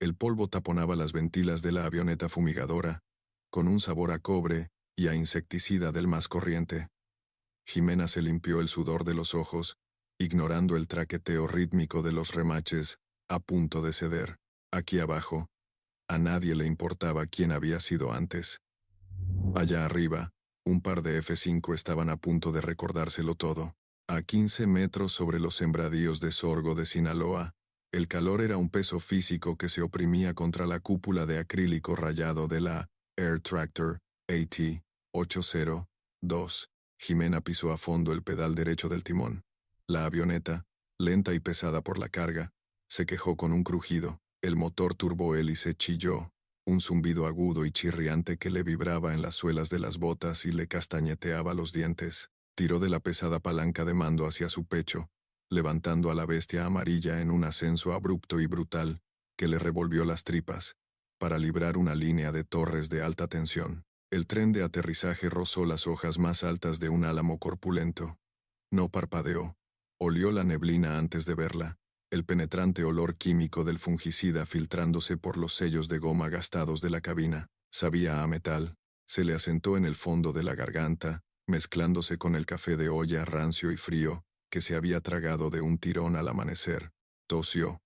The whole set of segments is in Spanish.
El polvo taponaba las ventilas de la avioneta fumigadora, con un sabor a cobre y a insecticida del más corriente. Jimena se limpió el sudor de los ojos, ignorando el traqueteo rítmico de los remaches, a punto de ceder. Aquí abajo, a nadie le importaba quién había sido antes. Allá arriba, un par de F-5 estaban a punto de recordárselo todo. A 15 metros sobre los sembradíos de sorgo de Sinaloa, el calor era un peso físico que se oprimía contra la cúpula de acrílico rayado de la Air Tractor AT-802. Jimena pisó a fondo el pedal derecho del timón. La avioneta, lenta y pesada por la carga, se quejó con un crujido. El motor turbohélice chilló, un zumbido agudo y chirriante que le vibraba en las suelas de las botas y le castañeteaba los dientes. Tiró de la pesada palanca de mando hacia su pecho, levantando a la bestia amarilla en un ascenso abrupto y brutal, que le revolvió las tripas, para librar una línea de torres de alta tensión. El tren de aterrizaje rozó las hojas más altas de un álamo corpulento. No parpadeó. Olió la neblina antes de verla, el penetrante olor químico del fungicida filtrándose por los sellos de goma gastados de la cabina. Sabía a metal. Se le asentó en el fondo de la garganta, mezclándose con el café de olla rancio y frío, que se había tragado de un tirón al amanecer. Tosió.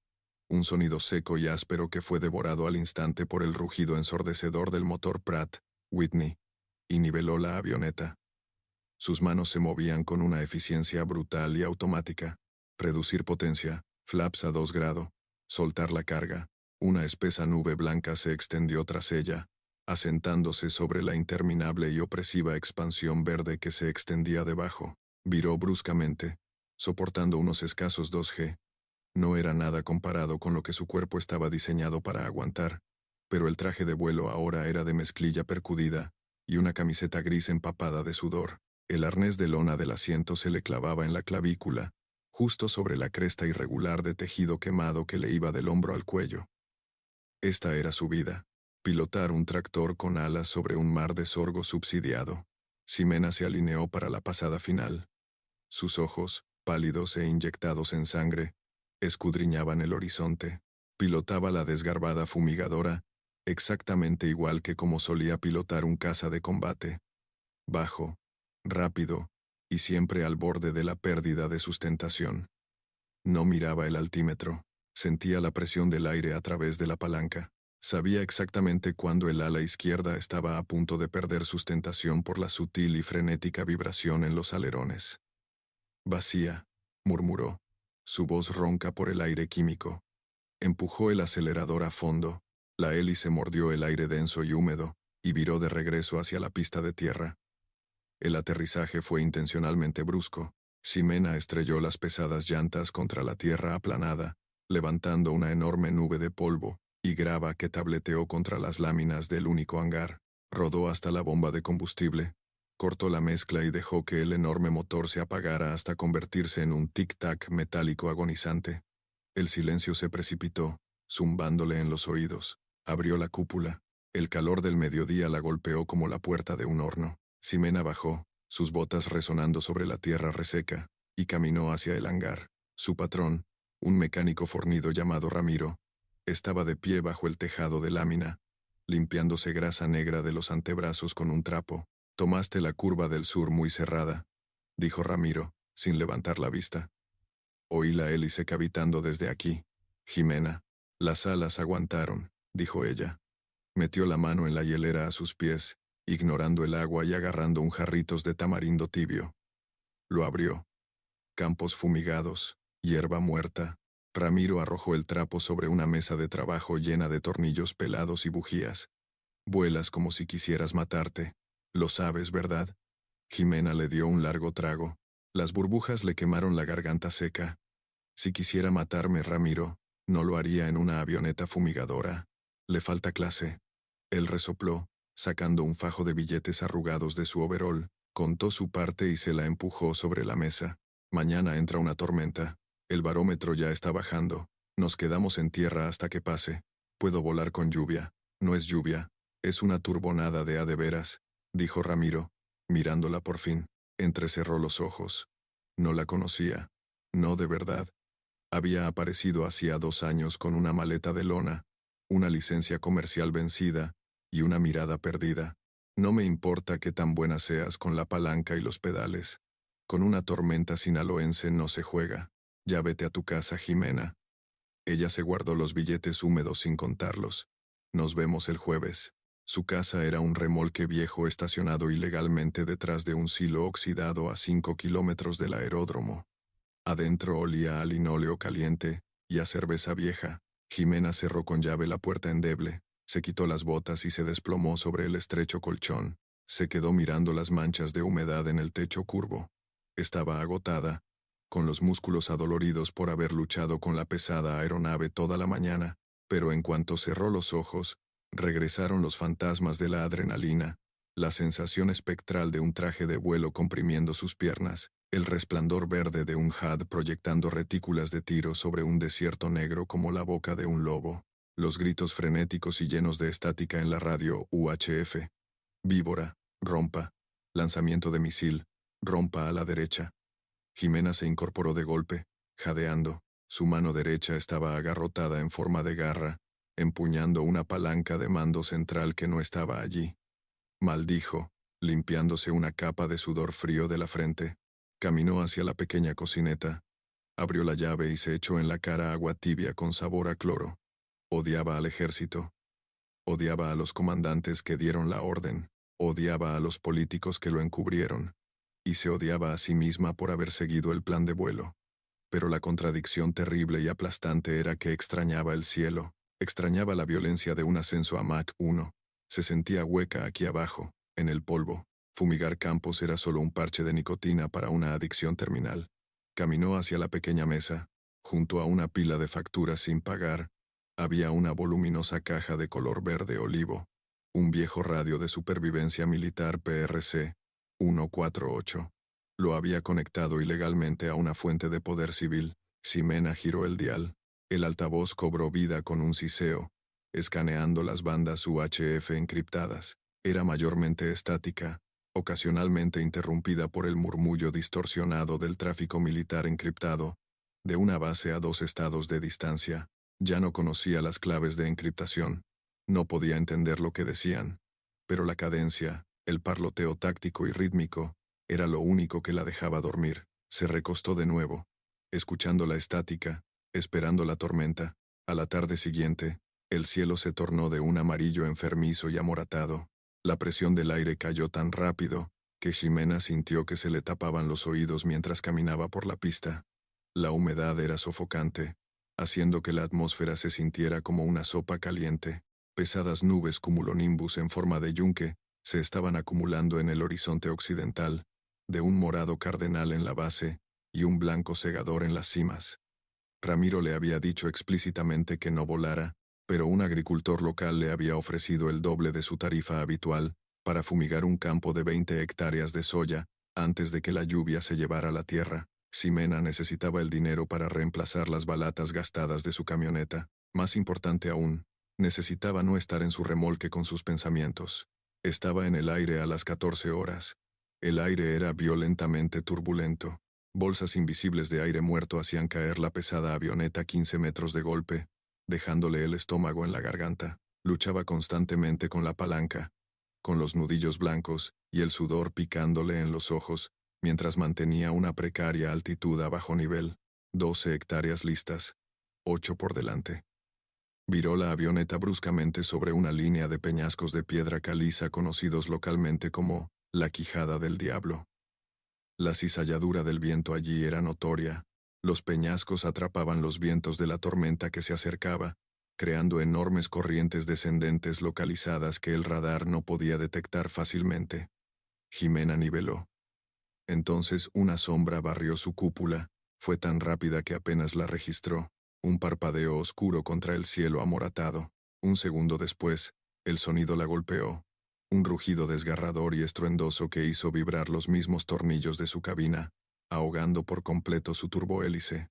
Un sonido seco y áspero que fue devorado al instante por el rugido ensordecedor del motor Pratt Whitney, y niveló la avioneta. Sus manos se movían con una eficiencia brutal y automática. Reducir potencia, flaps a 2 grados, soltar la carga. Una espesa nube blanca se extendió tras ella, asentándose sobre la interminable y opresiva expansión verde que se extendía debajo. Viró bruscamente, soportando unos escasos 2G. No era nada comparado con lo que su cuerpo estaba diseñado para aguantar, pero el traje de vuelo ahora era de mezclilla percudida, y una camiseta gris empapada de sudor. El arnés de lona del asiento se le clavaba en la clavícula, justo sobre la cresta irregular de tejido quemado que le iba del hombro al cuello. Esta era su vida, pilotar un tractor con alas sobre un mar de sorgo subsidiado. Ximena se alineó para la pasada final. Sus ojos, pálidos e inyectados en sangre, escudriñaban el horizonte. Pilotaba la desgarbada fumigadora, exactamente igual que como solía pilotar un caza de combate. Bajo, rápido, y siempre al borde de la pérdida de sustentación. No miraba el altímetro, sentía la presión del aire a través de la palanca. Sabía exactamente cuándo el ala izquierda estaba a punto de perder sustentación por la sutil y frenética vibración en los alerones. Vacía, murmuró, su voz ronca por el aire químico. Empujó el acelerador a fondo, la hélice mordió el aire denso y húmedo, y viró de regreso hacia la pista de tierra. El aterrizaje fue intencionalmente brusco. Ximena estrelló las pesadas llantas contra la tierra aplanada, levantando una enorme nube de polvo y grava que tableteó contra las láminas del único hangar. Rodó hasta la bomba de combustible, cortó la mezcla y dejó que el enorme motor se apagara hasta convertirse en un tic-tac metálico agonizante. El silencio se precipitó, zumbándole en los oídos. Abrió la cúpula. El calor del mediodía la golpeó como la puerta de un horno. Ximena bajó, sus botas resonando sobre la tierra reseca, y caminó hacia el hangar. Su patrón, un mecánico fornido llamado Ramiro, estaba de pie bajo el tejado de lámina, limpiándose grasa negra de los antebrazos con un trapo. «Tomaste la curva del sur muy cerrada», dijo Ramiro, sin levantar la vista. «Oí la hélice cavitando desde aquí. Ximena, las alas aguantaron», dijo ella. Metió la mano en la hielera a sus pies, ignorando el agua y agarrando un jarritos de tamarindo tibio. Lo abrió. Campos fumigados, hierba muerta. Ramiro arrojó el trapo sobre una mesa de trabajo llena de tornillos pelados y bujías. «Vuelas como si quisieras matarte. Lo sabes, ¿verdad?» Ximena le dio un largo trago. Las burbujas le quemaron la garganta seca. «Si quisiera matarme, Ramiro, no lo haría en una avioneta fumigadora. Le falta clase». Él resopló, sacando un fajo de billetes arrugados de su overol, contó su parte y se la empujó sobre la mesa. «Mañana entra una tormenta. El barómetro ya está bajando. Nos quedamos en tierra hasta que pase. Puedo volar con lluvia. No es lluvia, es una turbonada de a de veras», dijo Ramiro, mirándola por fin. Entrecerró los ojos. No la conocía. No de verdad. Había aparecido hacía 2 años con una maleta de lona, una licencia comercial vencida y una mirada perdida. No me importa qué tan buena seas con la palanca y los pedales. Con una tormenta sinaloense no se juega. Ya vete a tu casa, Jimena. Ella se guardó los billetes húmedos sin contarlos. Nos vemos el jueves. Su casa era un remolque viejo estacionado ilegalmente detrás de un silo oxidado a 5 kilómetros del aeródromo. Adentro olía a linóleo caliente y a cerveza vieja. Jimena cerró con llave la puerta endeble, se quitó las botas y se desplomó sobre el estrecho colchón. Se quedó mirando las manchas de humedad en el techo curvo. Estaba agotada, con los músculos adoloridos por haber luchado con la pesada aeronave toda la mañana, pero en cuanto cerró los ojos, regresaron los fantasmas de la adrenalina, la sensación espectral de un traje de vuelo comprimiendo sus piernas, el resplandor verde de un HUD proyectando retículas de tiro sobre un desierto negro como la boca de un lobo, los gritos frenéticos y llenos de estática en la radio UHF. Víbora, rompa, lanzamiento de misil, rompa a la derecha. Jimena se incorporó de golpe, jadeando. Su mano derecha estaba agarrotada en forma de garra, empuñando una palanca de mando central que no estaba allí. Maldijo, limpiándose una capa de sudor frío de la frente. Caminó hacia la pequeña cocineta, abrió la llave y se echó en la cara agua tibia con sabor a cloro. Odiaba al ejército. Odiaba a los comandantes que dieron la orden. Odiaba a los políticos que lo encubrieron. Y se odiaba a sí misma por haber seguido el plan de vuelo. Pero la contradicción terrible y aplastante era que extrañaba el cielo, extrañaba la violencia de un ascenso a Mach 1. Se sentía hueca aquí abajo, en el polvo. Fumigar campos era solo un parche de nicotina para una adicción terminal. Caminó hacia la pequeña mesa. Junto a una pila de facturas sin pagar, había una voluminosa caja de color verde olivo, un viejo radio de supervivencia militar PRC 148. Lo había conectado ilegalmente a una fuente de poder civil. Ximena giró el dial. El altavoz cobró vida con un siseo, escaneando las bandas UHF encriptadas. Era mayormente estática, ocasionalmente interrumpida por el murmullo distorsionado del tráfico militar encriptado, de una base a 2 estados de distancia. Ya no conocía las claves de encriptación. No podía entender lo que decían. Pero la cadencia, el parloteo táctico y rítmico, era lo único que la dejaba dormir. Se recostó de nuevo, escuchando la estática, esperando la tormenta. A la tarde siguiente, el cielo se tornó de un amarillo enfermizo y amoratado. La presión del aire cayó tan rápido que Ximena sintió que se le tapaban los oídos mientras caminaba por la pista. La humedad era sofocante, haciendo que la atmósfera se sintiera como una sopa caliente. Pesadas nubes cumulonimbus en forma de yunque se estaban acumulando en el horizonte occidental, de un morado cardenal en la base y un blanco cegador en las cimas. Ramiro le había dicho explícitamente que no volara, pero un agricultor local le había ofrecido el doble de su tarifa habitual para fumigar un campo de 20 hectáreas de soya antes de que la lluvia se llevara la tierra. Ximena necesitaba el dinero para reemplazar las balatas gastadas de su camioneta. Más importante aún, necesitaba no estar en su remolque con sus pensamientos. Estaba en el aire a las 14 horas. El aire era violentamente turbulento. Bolsas invisibles de aire muerto hacían caer la pesada avioneta 15 metros de golpe, dejándole el estómago en la garganta. Luchaba constantemente con la palanca, con los nudillos blancos y el sudor picándole en los ojos, mientras mantenía una precaria altitud a bajo nivel. 12 hectáreas listas, 8 por delante. Viró la avioneta bruscamente sobre una línea de peñascos de piedra caliza conocidos localmente como la Quijada del Diablo. La cizalladura del viento allí era notoria. Los peñascos atrapaban los vientos de la tormenta que se acercaba, creando enormes corrientes descendentes localizadas que el radar no podía detectar fácilmente. Ximena niveló. Entonces una sombra barrió su cúpula. Fue tan rápida que apenas la registró. Un parpadeo oscuro contra el cielo amoratado. Un segundo después, el sonido la golpeó. Un rugido desgarrador y estruendoso que hizo vibrar los mismos tornillos de su cabina, ahogando por completo su turbohélice.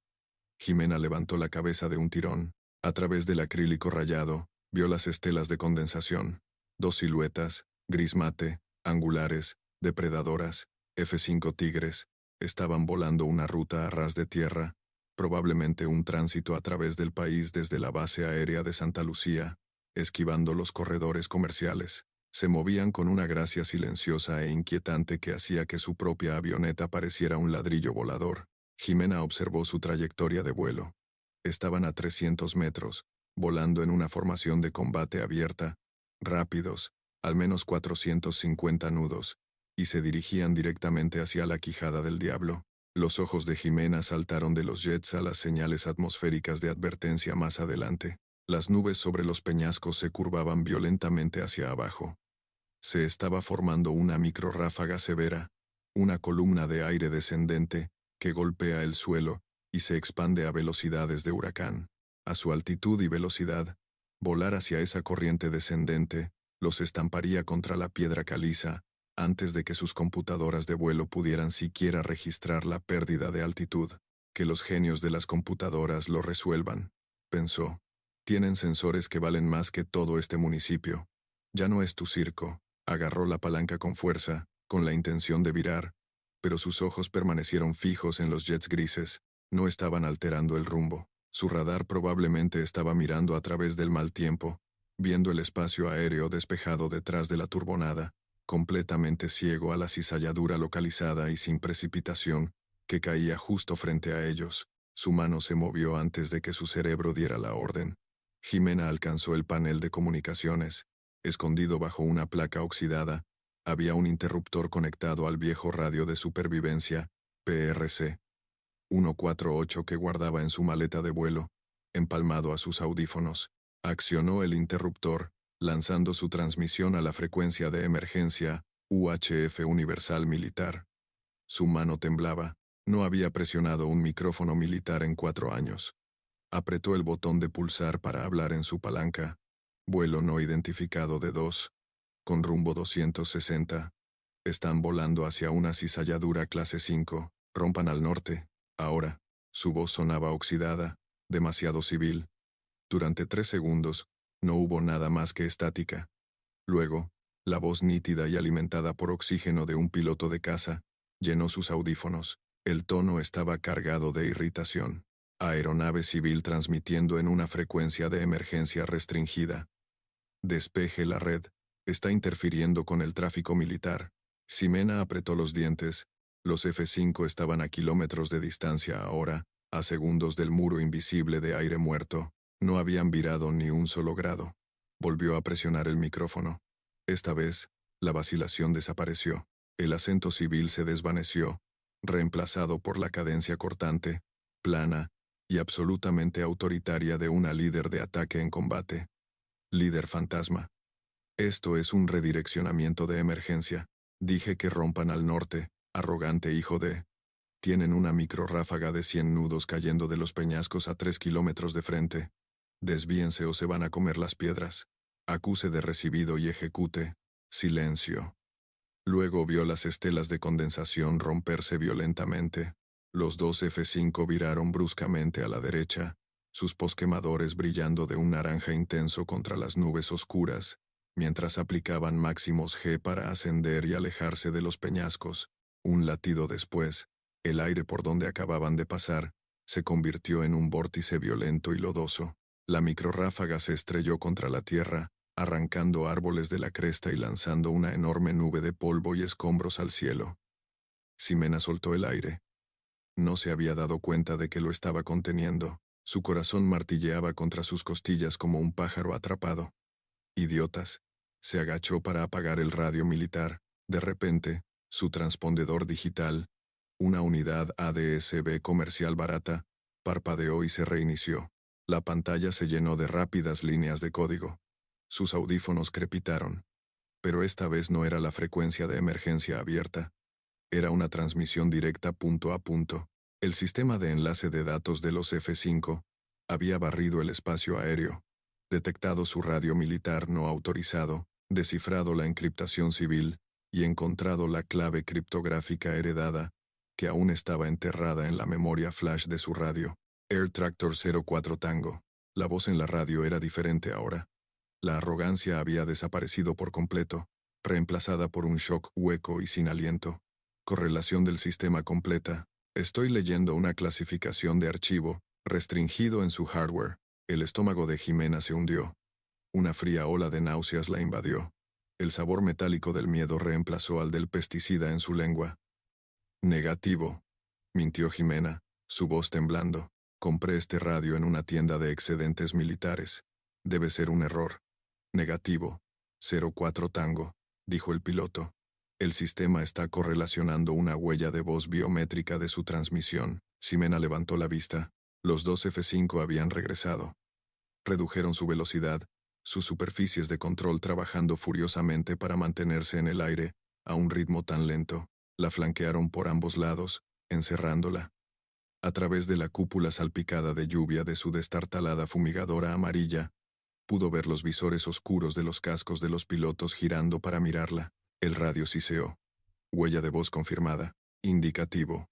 Ximena levantó la cabeza de un tirón. A través del acrílico rayado, vio las estelas de condensación. 2 siluetas, gris mate, angulares, depredadoras, F-5 Tigres, estaban volando una ruta a ras de tierra, probablemente un tránsito a través del país desde la base aérea de Santa Lucía, esquivando los corredores comerciales. Se movían con una gracia silenciosa e inquietante que hacía que su propia avioneta pareciera un ladrillo volador. Jimena observó su trayectoria de vuelo. Estaban a 300 metros, volando en una formación de combate abierta, rápidos, al menos 450 nudos, y se dirigían directamente hacia la Quijada del Diablo. Los ojos de Jimena saltaron de los jets a las señales atmosféricas de advertencia más adelante. Las nubes sobre los peñascos se curvaban violentamente hacia abajo. Se estaba formando una microrráfaga severa, una columna de aire descendente, que golpea el suelo y se expande a velocidades de huracán. A su altitud y velocidad, volar hacia esa corriente descendente los estamparía contra la piedra caliza antes de que sus computadoras de vuelo pudieran siquiera registrar la pérdida de altitud. Que los genios de las computadoras lo resuelvan, pensó. Tienen sensores que valen más que todo este municipio. Ya no es tu circo. Agarró la palanca con fuerza, con la intención de virar, pero sus ojos permanecieron fijos en los jets grises. No estaban alterando el rumbo. Su radar probablemente estaba mirando a través del mal tiempo, viendo el espacio aéreo despejado detrás de la turbonada, completamente ciego a la cizalladura localizada y sin precipitación, que caía justo frente a ellos. Su mano se movió antes de que su cerebro diera la orden. Jimena alcanzó el panel de comunicaciones. Escondido bajo una placa oxidada, había un interruptor conectado al viejo radio de supervivencia, PRC 148 que guardaba en su maleta de vuelo, empalmado a sus audífonos. Accionó el interruptor, lanzando su transmisión a la frecuencia de emergencia, UHF Universal Militar. Su mano temblaba. No había presionado un micrófono militar en 4 años. Apretó el botón de pulsar para hablar en su palanca. Vuelo no identificado de 2. Con rumbo 260. Están volando hacia una cizalladura clase 5. Rompan al norte. Ahora. Su voz sonaba oxidada, demasiado civil. Durante 3 segundos, no hubo nada más que estática. Luego, la voz nítida y alimentada por oxígeno de un piloto de caza, llenó sus audífonos. El tono estaba cargado de irritación. Aeronave civil transmitiendo en una frecuencia de emergencia restringida. Despeje la red. Está interfiriendo con el tráfico militar. Jimena apretó los dientes. Los F-5 estaban a kilómetros de distancia ahora, a segundos del muro invisible de aire muerto. No habían virado ni un solo grado. Volvió a presionar el micrófono. Esta vez, la vacilación desapareció. El acento civil se desvaneció, reemplazado por la cadencia cortante, plana y absolutamente autoritaria de una líder de ataque en combate. Líder fantasma. Esto es un redireccionamiento de emergencia. Dije que rompan al norte, arrogante hijo de... Tienen una microrráfaga de 100 nudos cayendo de los peñascos a 3 kilómetros de frente. Desvíense o se van a comer las piedras. Acuse de recibido y ejecute. Silencio. Luego vio las estelas de condensación romperse violentamente. Los 2 F-5 viraron bruscamente a la derecha, sus posquemadores brillando de un naranja intenso contra las nubes oscuras, mientras aplicaban máximos G para ascender y alejarse de los peñascos. Un latido después, el aire por donde acababan de pasar se convirtió en un vórtice violento y lodoso. La microrráfaga se estrelló contra la tierra, arrancando árboles de la cresta y lanzando una enorme nube de polvo y escombros al cielo. Jimena soltó el aire. No se había dado cuenta de que lo estaba conteniendo. Su corazón martilleaba contra sus costillas como un pájaro atrapado. Idiotas. Se agachó para apagar el radio militar. De repente, su transpondedor digital, una unidad ADS-B comercial barata, parpadeó y se reinició. La pantalla se llenó de rápidas líneas de código. Sus audífonos crepitaron. Pero esta vez no era la frecuencia de emergencia abierta. Era una transmisión directa punto a punto. El sistema de enlace de datos de los F-5 había barrido el espacio aéreo, detectado su radio militar no autorizado, descifrado la encriptación civil y encontrado la clave criptográfica heredada, que aún estaba enterrada en la memoria flash de su radio. Air Tractor 04 Tango. La voz en la radio era diferente ahora. La arrogancia había desaparecido por completo, reemplazada por un shock hueco y sin aliento. Correlación del sistema completa. Estoy leyendo una clasificación de archivo, restringido en su hardware. El estómago de Jimena se hundió. Una fría ola de náuseas la invadió. El sabor metálico del miedo reemplazó al del pesticida en su lengua. Negativo, mintió Jimena, su voz temblando. Compré este radio en una tienda de excedentes militares. Debe ser un error. Negativo. 04 Tango, dijo el piloto. El sistema está correlacionando una huella de voz biométrica de su transmisión. Ximena levantó la vista. Los dos F-5 habían regresado. Redujeron su velocidad, sus superficies de control trabajando furiosamente para mantenerse en el aire, a un ritmo tan lento. La flanquearon por ambos lados, encerrándola. A través de la cúpula salpicada de lluvia de su destartalada fumigadora amarilla, pudo ver los visores oscuros de los cascos de los pilotos girando para mirarla. El radio siseó. Huella de voz confirmada. Indicativo.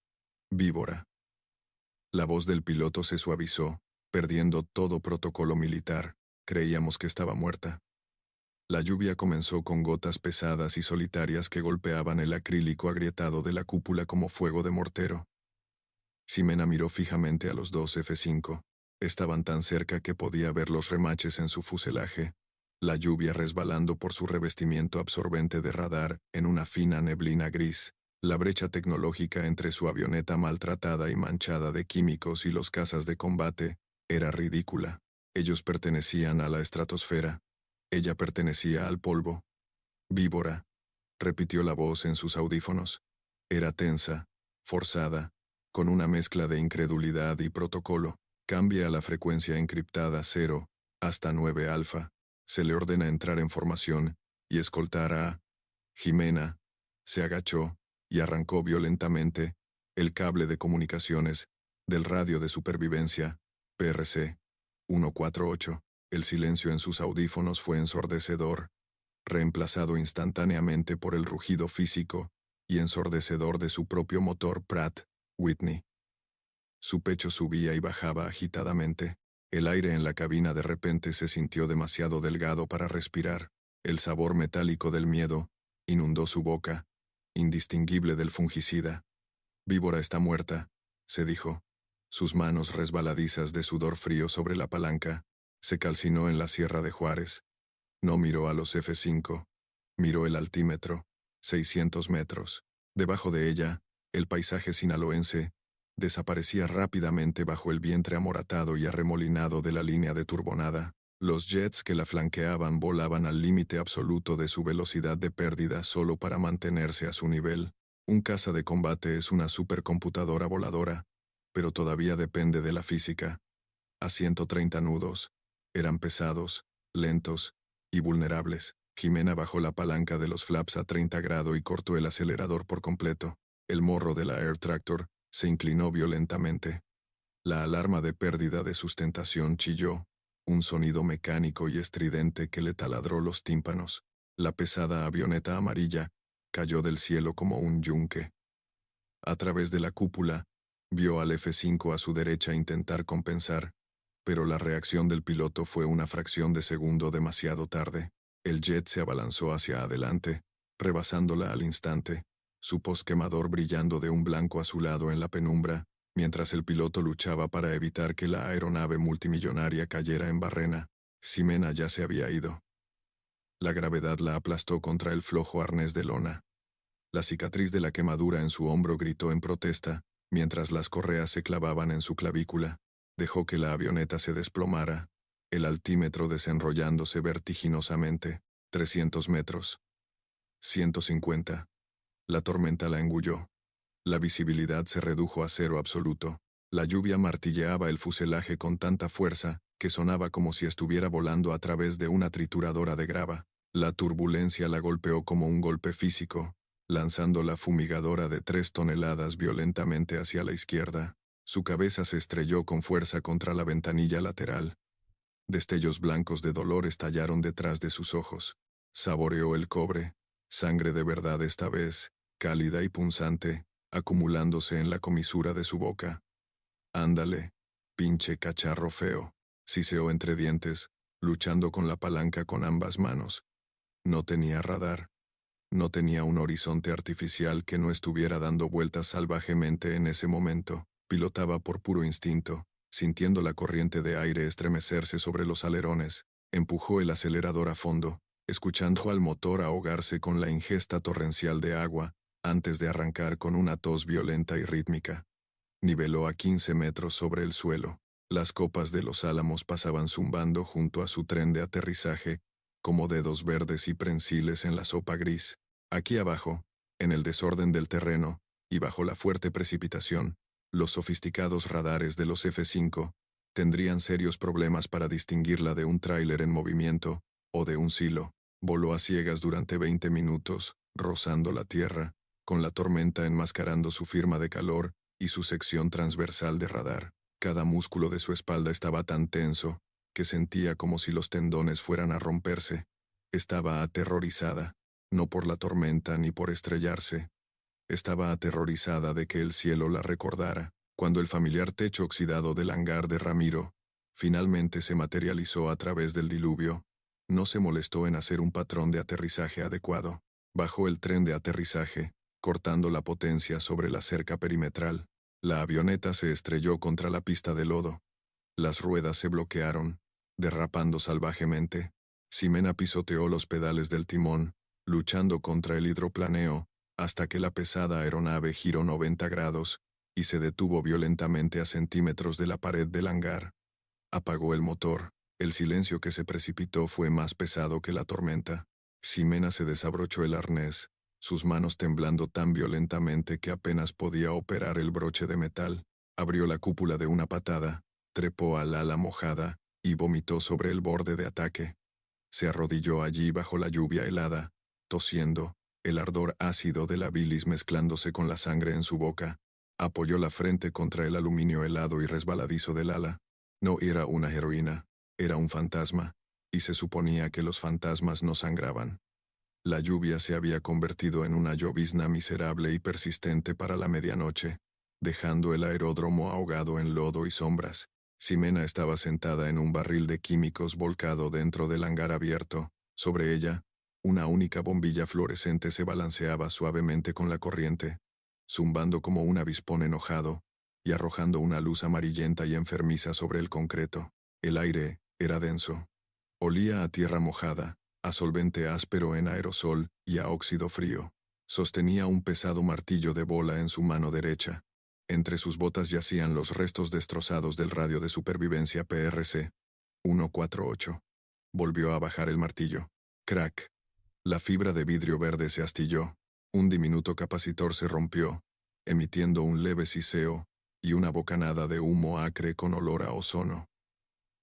Víbora. La voz del piloto se suavizó, perdiendo todo protocolo militar. Creíamos que estaba muerta. La lluvia comenzó con gotas pesadas y solitarias que golpeaban el acrílico agrietado de la cúpula como fuego de mortero. Ximena miró fijamente a los dos F-5. Estaban tan cerca que podía ver los remaches en su fuselaje, la lluvia resbalando por su revestimiento absorbente de radar en una fina neblina gris. La brecha tecnológica entre su avioneta maltratada y manchada de químicos y los cazas de combate era ridícula. Ellos pertenecían a la estratosfera. Ella pertenecía al polvo. Víbora, repitió la voz en sus audífonos. Era tensa, forzada, con una mezcla de incredulidad y protocolo. Cambia a la frecuencia encriptada 0 hasta 9 alfa. Se le ordena entrar en formación y escoltar a Ximena. Se agachó y arrancó violentamente el cable de comunicaciones del radio de supervivencia, PRC 148. El silencio en sus audífonos fue ensordecedor, reemplazado instantáneamente por el rugido físico y ensordecedor de su propio motor Pratt Whitney. Su pecho subía y bajaba agitadamente. El aire en la cabina de repente se sintió demasiado delgado para respirar. El sabor metálico del miedo inundó su boca, indistinguible del fungicida. Víbora está muerta, se dijo. Sus manos resbaladizas de sudor frío sobre la palanca. Se calcinó en la Sierra de Juárez. No miró a los F-5. Miró el altímetro. 600 metros. Debajo de ella, el paisaje sinaloense desaparecía rápidamente bajo el vientre amoratado y arremolinado de la línea de turbonada. Los jets que la flanqueaban volaban al límite absoluto de su velocidad de pérdida solo para mantenerse a su nivel. Un caza de combate es una supercomputadora voladora, pero todavía depende de la física. A 130 nudos. Eran pesados, lentos y vulnerables. Ximena bajó la palanca de los flaps a 30 grados y cortó el acelerador por completo. El morro de la Air Tractor se inclinó violentamente. La alarma de pérdida de sustentación chilló, un sonido mecánico y estridente que le taladró los tímpanos. La pesada avioneta amarilla cayó del cielo como un yunque. A través de la cúpula, vio al F-5 a su derecha intentar compensar, pero la reacción del piloto fue una fracción de segundo demasiado tarde. El jet se abalanzó hacia adelante, rebasándola al instante, su posquemador brillando de un blanco azulado en la penumbra, mientras el piloto luchaba para evitar que la aeronave multimillonaria cayera en barrena. Ximena ya se había ido. La gravedad la aplastó contra el flojo arnés de lona. La cicatriz de la quemadura en su hombro gritó en protesta, mientras las correas se clavaban en su clavícula. Dejó que la avioneta se desplomara, el altímetro desenrollándose vertiginosamente. 300 metros. 150. La tormenta la engulló. La visibilidad se redujo a cero absoluto. La lluvia martilleaba el fuselaje con tanta fuerza que sonaba como si estuviera volando a través de una trituradora de grava. La turbulencia la golpeó como un golpe físico, lanzando la fumigadora de 3 toneladas violentamente hacia la izquierda. Su cabeza se estrelló con fuerza contra la ventanilla lateral. Destellos blancos de dolor estallaron detrás de sus ojos. Saboreó el cobre, sangre de verdad esta vez, cálida y punzante, acumulándose en la comisura de su boca. «Ándale, pinche cacharro feo», siseó entre dientes, luchando con la palanca con ambas manos. No tenía radar. No tenía un horizonte artificial que no estuviera dando vueltas salvajemente en ese momento. Pilotaba por puro instinto, sintiendo la corriente de aire estremecerse sobre los alerones. Empujó el acelerador a fondo, escuchando al motor ahogarse con la ingesta torrencial de agua, antes de arrancar con una tos violenta y rítmica. Niveló a 15 metros sobre el suelo. Las copas de los álamos pasaban zumbando junto a su tren de aterrizaje, como dedos verdes y prensiles en la sopa gris. Aquí abajo, en el desorden del terreno, y bajo la fuerte precipitación, los sofisticados radares de los F-5 tendrían serios problemas para distinguirla de un tráiler en movimiento o de un silo. Voló a ciegas durante 20 minutos, rozando la tierra, con la tormenta enmascarando su firma de calor y su sección transversal de radar. Cada músculo de su espalda estaba tan tenso que sentía como si los tendones fueran a romperse. Estaba aterrorizada, no por la tormenta ni por estrellarse. Estaba aterrorizada de que el cielo la recordara. Cuando el familiar techo oxidado del hangar de Ramiro finalmente se materializó a través del diluvio, no se molestó en hacer un patrón de aterrizaje adecuado. Bajó el tren de aterrizaje, cortando la potencia sobre la cerca perimetral. La avioneta se estrelló contra la pista de lodo. Las ruedas se bloquearon, derrapando salvajemente. Ximena pisoteó los pedales del timón, luchando contra el hidroplaneo, hasta que la pesada aeronave giró 90 grados y se detuvo violentamente a centímetros de la pared del hangar. Apagó el motor. El silencio que se precipitó fue más pesado que la tormenta. Ximena se desabrochó el arnés, sus manos temblando tan violentamente que apenas podía operar el broche de metal. Abrió la cúpula de una patada, trepó al ala mojada y vomitó sobre el borde de ataque. Se arrodilló allí bajo la lluvia helada, tosiendo, el ardor ácido de la bilis mezclándose con la sangre en su boca. Apoyó la frente contra el aluminio helado y resbaladizo del ala. No era una heroína, era un fantasma, y se suponía que los fantasmas no sangraban. La lluvia se había convertido en una llovizna miserable y persistente para la medianoche, dejando el aeródromo ahogado en lodo y sombras. Ximena estaba sentada en un barril de químicos volcado dentro del hangar abierto. Sobre ella, una única bombilla fluorescente se balanceaba suavemente con la corriente, zumbando como un avispón enojado, y arrojando una luz amarillenta y enfermiza sobre el concreto. El aire era denso. Olía a tierra mojada, a solvente áspero en aerosol y a óxido frío. Sostenía un pesado martillo de bola en su mano derecha. Entre sus botas yacían los restos destrozados del radio de supervivencia PRC 148. Volvió a bajar el martillo. Crack. La fibra de vidrio verde se astilló. Un diminuto capacitor se rompió, emitiendo un leve siseo y una bocanada de humo acre con olor a ozono.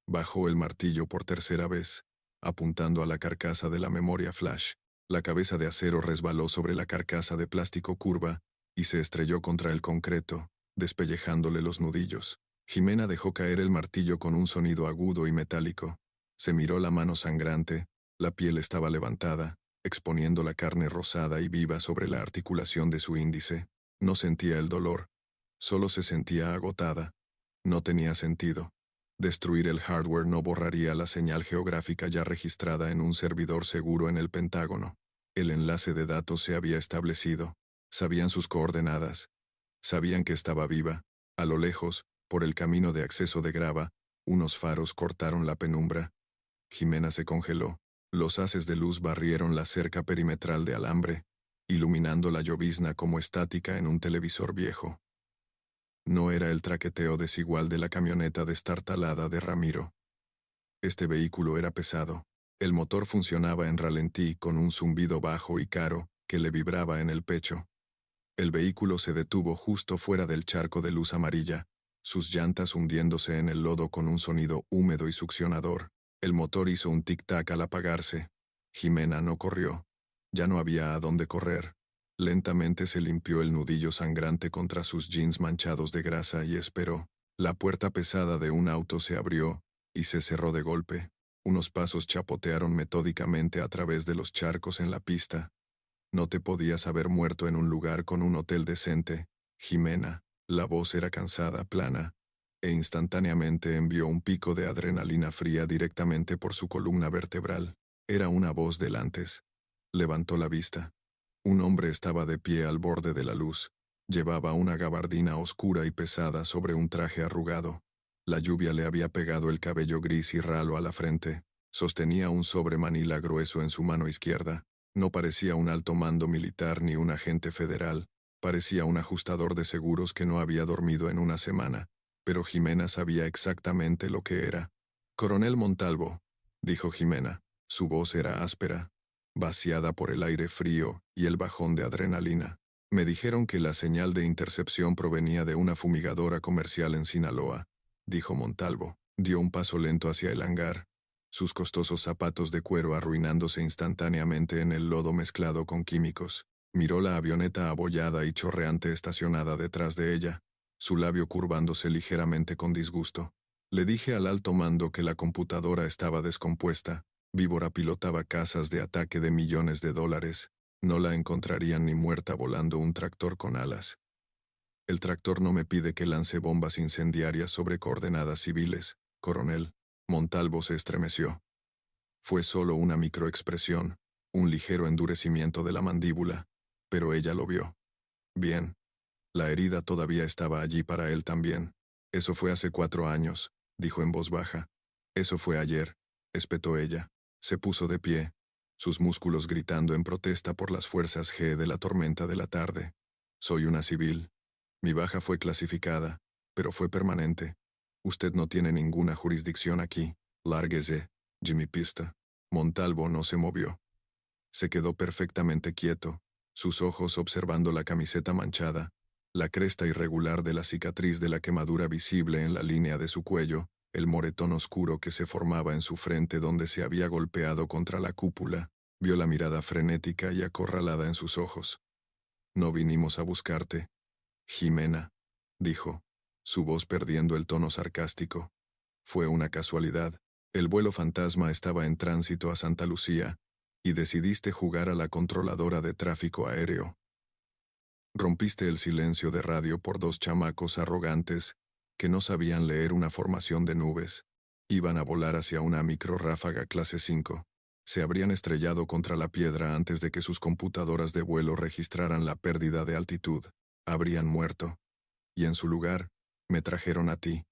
Bajó el martillo por tercera vez, apuntando a la carcasa de la memoria flash. La cabeza de acero resbaló sobre la carcasa de plástico curva y se estrelló contra el concreto, despellejándole los nudillos. Ximena dejó caer el martillo con un sonido agudo y metálico. Se miró la mano sangrante, la piel estaba levantada, exponiendo la carne rosada y viva sobre la articulación de su índice. No sentía el dolor, solo se sentía agotada. No tenía sentido. Destruir el hardware no borraría la señal geográfica ya registrada en un servidor seguro en el Pentágono. El enlace de datos se había establecido. Sabían sus coordenadas. Sabían que estaba viva. A lo lejos, por el camino de acceso de grava, unos faros cortaron la penumbra. Ximena se congeló. Los haces de luz barrieron la cerca perimetral de alambre, iluminando la llovizna como estática en un televisor viejo. No era el traqueteo desigual de la camioneta destartalada de Ramiro. Este vehículo era pesado. El motor funcionaba en ralentí con un zumbido bajo y caro que le vibraba en el pecho. El vehículo se detuvo justo fuera del charco de luz amarilla, sus llantas hundiéndose en el lodo con un sonido húmedo y succionador. El motor hizo un tic-tac al apagarse. Ximena no corrió. Ya no había a dónde correr. Lentamente se limpió el nudillo sangrante contra sus jeans manchados de grasa y esperó. La puerta pesada de un auto se abrió y se cerró de golpe. Unos pasos chapotearon metódicamente a través de los charcos en la pista. No te podías haber muerto en un lugar con un hotel decente, Ximena. La voz era cansada, plana, e instantáneamente envió un pico de adrenalina fría directamente por su columna vertebral. Era una voz del antes. Levantó la vista. Un hombre estaba de pie al borde de la luz. Llevaba una gabardina oscura y pesada sobre un traje arrugado. La lluvia le había pegado el cabello gris y ralo a la frente. Sostenía un sobre manila grueso en su mano izquierda. No parecía un alto mando militar ni un agente federal. Parecía un ajustador de seguros que no había dormido en una semana. Pero Jimena sabía exactamente lo que era. «Coronel Montalvo», dijo Jimena. Su voz era áspera, vaciada por el aire frío y el bajón de adrenalina. «Me dijeron que la señal de intercepción provenía de una fumigadora comercial en Sinaloa», dijo Montalvo. Dio un paso lento hacia el hangar, sus costosos zapatos de cuero arruinándose instantáneamente en el lodo mezclado con químicos. Miró la avioneta abollada y chorreante estacionada detrás de ella, su labio curvándose ligeramente con disgusto. Le dije al alto mando que la computadora estaba descompuesta. Víbora pilotaba cazas de ataque de millones de dólares. No la encontrarían ni muerta volando un tractor con alas. El tractor no me pide que lance bombas incendiarias sobre coordenadas civiles, coronel. Montalvo se estremeció. Fue solo una microexpresión, un ligero endurecimiento de la mandíbula, pero ella lo vio. Bien. La herida todavía estaba allí para él también. Eso fue hace 4 años, dijo en voz baja. Eso fue ayer, espetó ella. Se puso de pie, sus músculos gritando en protesta por las fuerzas G de la tormenta de la tarde. Soy una civil. Mi baja fue clasificada, pero fue permanente. Usted no tiene ninguna jurisdicción aquí. Lárguese, Jimmy Pista. Montalvo no se movió. Se quedó perfectamente quieto, sus ojos observando la camiseta manchada, la cresta irregular de la cicatriz de la quemadura visible en la línea de su cuello, el moretón oscuro que se formaba en su frente donde se había golpeado contra la cúpula. Vio la mirada frenética y acorralada en sus ojos. «No vinimos a buscarte, Jimena», dijo, su voz perdiendo el tono sarcástico. «Fue una casualidad. El vuelo fantasma estaba en tránsito a Santa Lucía, y decidiste jugar a la controladora de tráfico aéreo. Rompiste el silencio de radio por 2 chamacos arrogantes que no sabían leer una formación de nubes. Iban a volar hacia una microráfaga clase 5. Se habrían estrellado contra la piedra antes de que sus computadoras de vuelo registraran la pérdida de altitud. Habrían muerto. Y en su lugar, me trajeron a ti».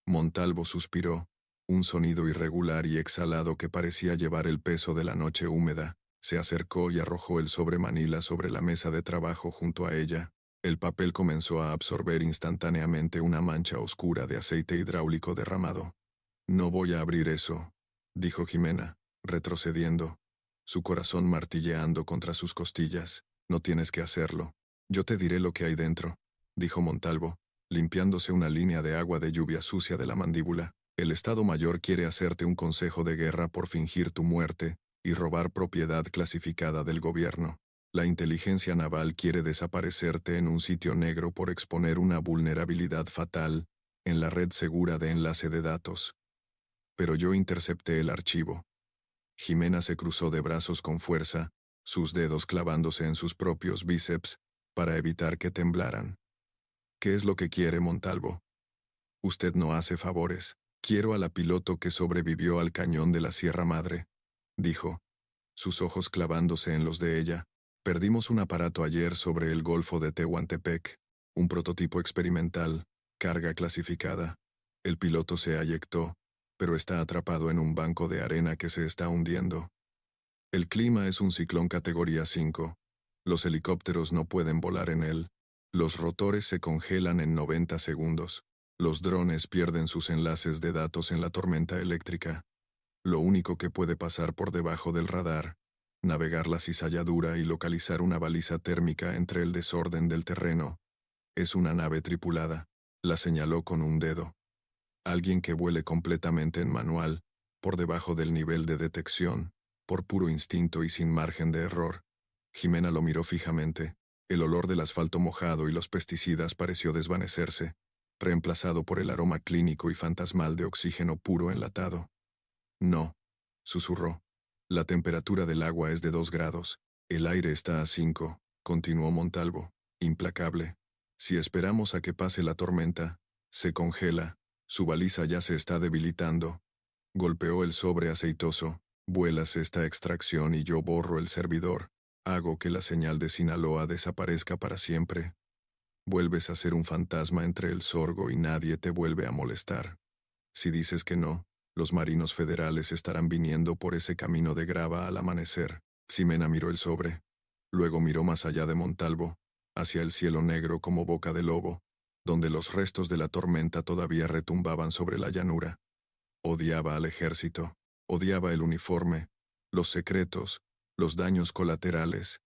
Montalvo suspiró, un sonido irregular y exhalado que parecía llevar el peso de la noche húmeda. Se acercó y arrojó el sobre manila sobre la mesa de trabajo junto a ella. El papel comenzó a absorber instantáneamente una mancha oscura de aceite hidráulico derramado. «No voy a abrir eso», dijo Jimena, retrocediendo, su corazón martilleando contra sus costillas. «No tienes que hacerlo. Yo te diré lo que hay dentro», dijo Montalvo, limpiándose una línea de agua de lluvia sucia de la mandíbula. «El Estado Mayor quiere hacerte un consejo de guerra por fingir tu muerte y robar propiedad clasificada del gobierno. La inteligencia naval quiere desaparecerte en un sitio negro por exponer una vulnerabilidad fatal en la red segura de enlace de datos. Pero yo intercepté el archivo». Jimena se cruzó de brazos con fuerza, sus dedos clavándose en sus propios bíceps para evitar que temblaran. «¿Qué es lo que quiere, Montalvo? Usted no hace favores. Quiero a la piloto que sobrevivió al cañón de la Sierra Madre», dijo, sus ojos clavándose en los de ella. «Perdimos un aparato ayer sobre el Golfo de Tehuantepec, un prototipo experimental, carga clasificada. El piloto se eyectó, pero está atrapado en un banco de arena que se está hundiendo. El clima es un ciclón categoría 5. Los helicópteros no pueden volar en él. Los rotores se congelan en 90 segundos. Los drones pierden sus enlaces de datos en la tormenta eléctrica. Lo único que puede pasar por debajo del radar, navegar la cizalladura y localizar una baliza térmica entre el desorden del terreno, es una nave tripulada», la señaló con un dedo. «Alguien que vuele completamente en manual, por debajo del nivel de detección, por puro instinto y sin margen de error». Jimena lo miró fijamente. El olor del asfalto mojado y los pesticidas pareció desvanecerse, reemplazado por el aroma clínico y fantasmal de oxígeno puro enlatado. «No», susurró. «La temperatura del agua es de 2 grados. El aire está a 5, continuó Montalvo, implacable. Si esperamos a que pase la tormenta, se congela. Su baliza ya se está debilitando». Golpeó el sobre aceitoso. «Vuelas esta extracción y yo borro el servidor. Hago que la señal de Sinaloa desaparezca para siempre. Vuelves a ser un fantasma entre el sorgo y nadie te vuelve a molestar. Si dices que no, Los marinos federales estarán viniendo por ese camino de grava al amanecer. Ximena miró el sobre. Luego miró más allá de Montalvo, hacia el cielo negro como boca de lobo, donde los restos de la tormenta todavía retumbaban sobre la llanura. Odiaba al ejército, odiaba el uniforme, los secretos, los daños colaterales.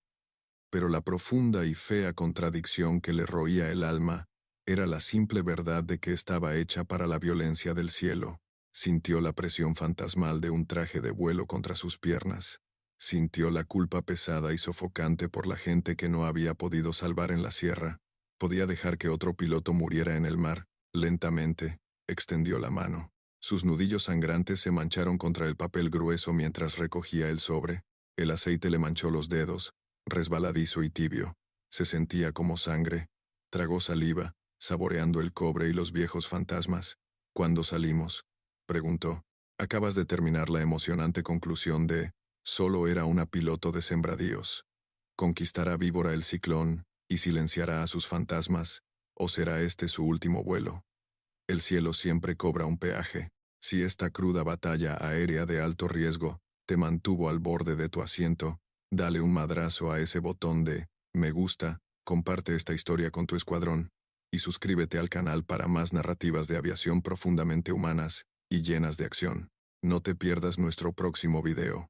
Pero la profunda y fea contradicción que le roía el alma era la simple verdad de que estaba hecha para la violencia del cielo. Sintió la presión fantasmal de un traje de vuelo contra sus piernas. Sintió la culpa pesada y sofocante por la gente que no había podido salvar en la sierra. Podía dejar que otro piloto muriera en el mar. Lentamente, extendió la mano. Sus nudillos sangrantes se mancharon contra el papel grueso mientras recogía el sobre. El aceite le manchó los dedos, resbaladizo y tibio. Se sentía como sangre. Tragó saliva, saboreando el cobre y los viejos fantasmas. ¿Cuándo salimos?, preguntó. Acabas de terminar la emocionante conclusión de «Solo era una piloto de sembradíos». ¿Conquistará Víbora el ciclón y silenciará a sus fantasmas, o será este su último vuelo? El cielo siempre cobra un peaje. Si esta cruda batalla aérea de alto riesgo te mantuvo al borde de tu asiento, dale un madrazo a ese botón de «Me gusta», comparte esta historia con tu escuadrón, y suscríbete al canal para más narrativas de aviación profundamente humanas y llenas de acción. No te pierdas nuestro próximo video.